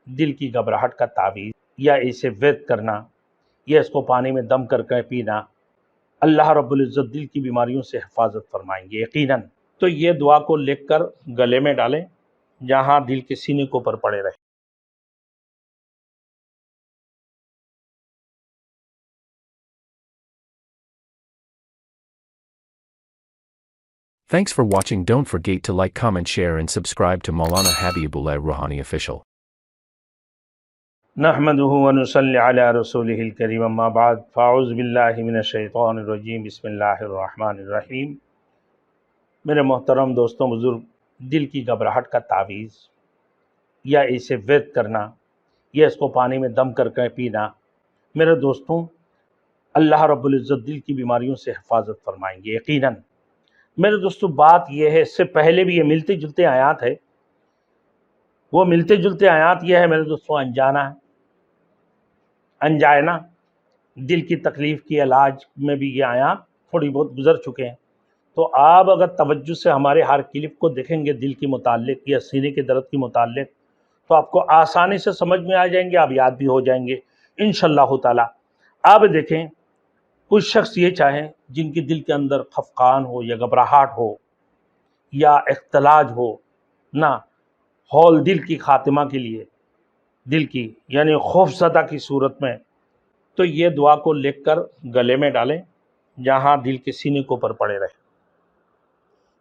دل کی گھبراہٹ کا تعویذ یا اسے ورد کرنا یا اس کو پانی میں دم کر کے پینا، اللہ رب العزت دل کی بیماریوں سے حفاظت فرمائیں گے یقیناً۔ تو یہ دعا کو لکھ کر گلے میں ڈالیں جہاں دل کے سینے کے اوپر پڑے رہے۔ Thanks for watching. Don't forget to like, comment, share and subscribe to Maulana Habibullah Rouhani Official. نحمده ونصلي على رسوله الكريم اما بعد فاعوذ باللہ من الشیطان الرجیم بسم اللہ الرحمن الرحیم۔ میرے محترم دوستوں بزرگ، دل کی گھبراہٹ کا تعویذ یا اسے ورد کرنا یا اس کو پانی میں دم کر کے پینا، میرے دوستوں اللہ رب العزت دل کی بیماریوں سے حفاظت فرمائیں گے یقیناً۔ میرے دوستوں بات یہ ہے، اس سے پہلے بھی یہ ملتے جلتے آیات ہے، وہ ملتے جلتے آیات یہ ہے میرے دوستوں، انجائنا دل کی تکلیف کی علاج میں بھی یہ آیات تھوڑی بہت گزر چکے ہیں۔ تو آپ اگر توجہ سے ہمارے ہر کلپ کو دیکھیں گے دل کے متعلق یا سینے کے درد کے متعلق، تو آپ کو آسانی سے سمجھ میں آ جائیں گے، آپ یاد بھی ہو جائیں گے انشاءاللہ تعالی۔ آپ دیکھیں، کچھ شخص یہ چاہیں جن کی دل کے اندر خفقان ہو یا گھبراہٹ ہو یا اختلاج ہو نہ ہول دل کی خاتمہ کے لیے، دل کی یعنی خوف زدہ کی صورت میں، تو یہ دعا کو لکھ کر گلے میں ڈالیں جہاں دل کے سینے کے اوپر پڑے رہے،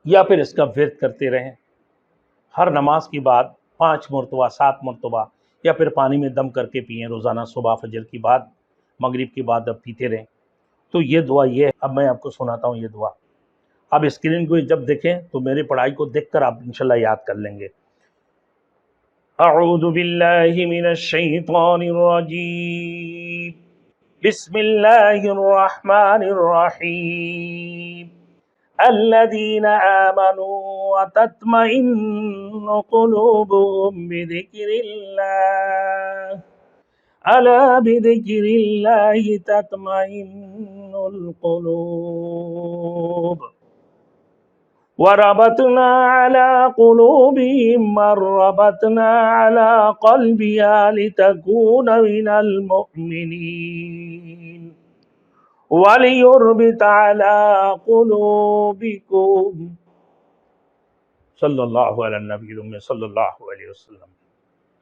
یا پھر اس کا ورد کرتے رہیں ہر نماز کی بعد 5 مرتبہ 7 مرتبہ، یا پھر پانی میں دم کر کے پئیں روزانہ، صبح فجر کی بعد، مغرب کی بعد اب پیتے رہیں۔ تو یہ دعا یہ ہے، اب میں آپ کو سناتا ہوں یہ دعا۔ اب اسکرین کو جب دیکھیں تو میری پڑھائی کو دیکھ کر آپ انشاءاللہ یاد کر لیں گے۔ اعوذ باللہ من الشیطان الرجیم، بسم اللہ الرحمن الرحیم، الذین آمنوا وتطمئن قلوبهم بذکر اللہ، الا بذکر اللہ تطمئن القلوب، وربطنا على قلوبهم ربطنا على قلبها لتكون من المؤمنين وليربط على قلوبكم صلی اللہ علیہ النبی الامی صلی اللہ علیہ وسلم،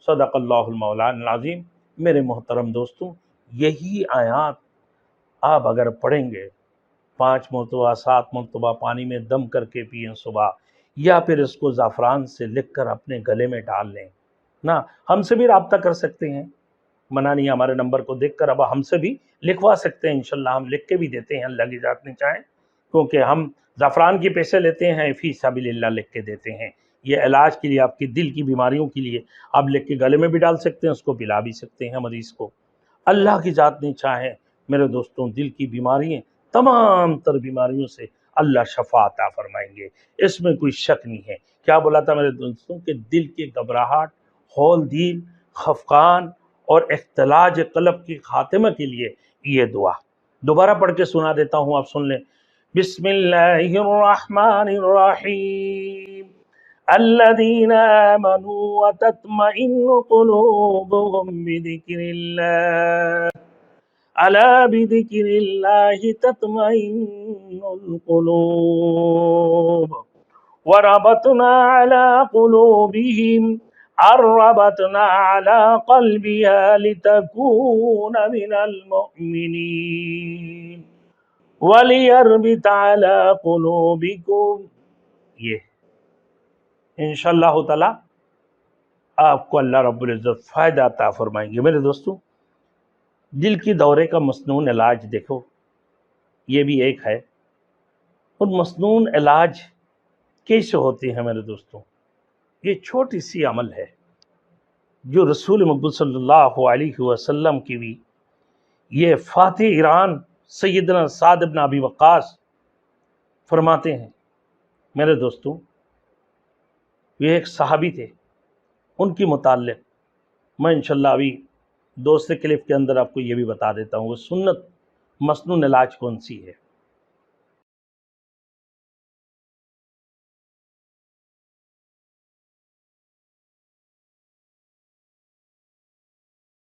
صدق اللہ المولانا العظیم۔ میرے محترم دوستوں، یہی آیات آپ اگر پڑھیں گے 5 مرتبہ 7 مرتبہ پانی میں دم کر کے پئیں صبح، یا پھر اس کو زعفران سے لکھ کر اپنے گلے میں ڈال لیں نا، ہم سے بھی رابطہ کر سکتے ہیں، منع نہیں، ہمارے نمبر کو دیکھ کر اب ہم سے بھی لکھوا سکتے ہیں انشاءاللہ، ہم لکھ کے بھی دیتے ہیں اللہ کی ذات نے چاہیں، کیونکہ ہم زعفران کے پیسے لیتے ہیں، فی سبیل اللہ لکھ کے دیتے ہیں۔ یہ علاج کے لیے، آپ کی دل کی بیماریوں کے لیے آپ لکھ کے گلے میں بھی ڈال سکتے ہیں، اس کو پلا بھی سکتے ہیں مریض کو، اللہ کی ذات نے چاہیں میرے دوستوں دل کی بیماریاں، تمام تر بیماریوں سے اللہ شفا عطا فرمائیں گے، اس میں کوئی شک نہیں ہے۔ کیا بولا تھا میرے دوستوں کہ دل کی گھبراہٹ، ہول دل، خفقان اور اختلاج قلب کی خاتمہ کے لیے یہ دعا دوبارہ پڑھ کے سنا دیتا ہوں، آپ سن لیں۔ بسم اللہ الرحمن الرحیم، الذین آمنوا وتطمئن قلوبهم بذکر اللہ، الا بذکر اللہ تطمئن القلوب، وربطنا على قلوبهم ربطنا على قلبها لتكون من المؤمنين وليربط على قلوبكم۔ یہ انشاءاللہ تعالی آپ کو اللہ رب العزت فائدہ عطا فرمائیں گے۔ میرے دوستوں، دل کی دورے کا مسنون علاج دیکھو، یہ بھی ایک ہے۔ اور مسنون علاج کیسے ہوتے ہیں میرے دوستوں؟ یہ چھوٹی سی عمل ہے جو رسول مقبول صلی اللہ علیہ وسلم کی بھی، یہ فاتح ایران سیدنا سعد بن ابی وقاص فرماتے ہیں میرے دوستوں، یہ ایک صحابی تھے، ان کی متعلق میں انشاءاللہ ابھی دوسرے کلپ کے اندر آپ کو یہ بھی بتا دیتا ہوں وہ سنت مسنون علاج کون سی ہے۔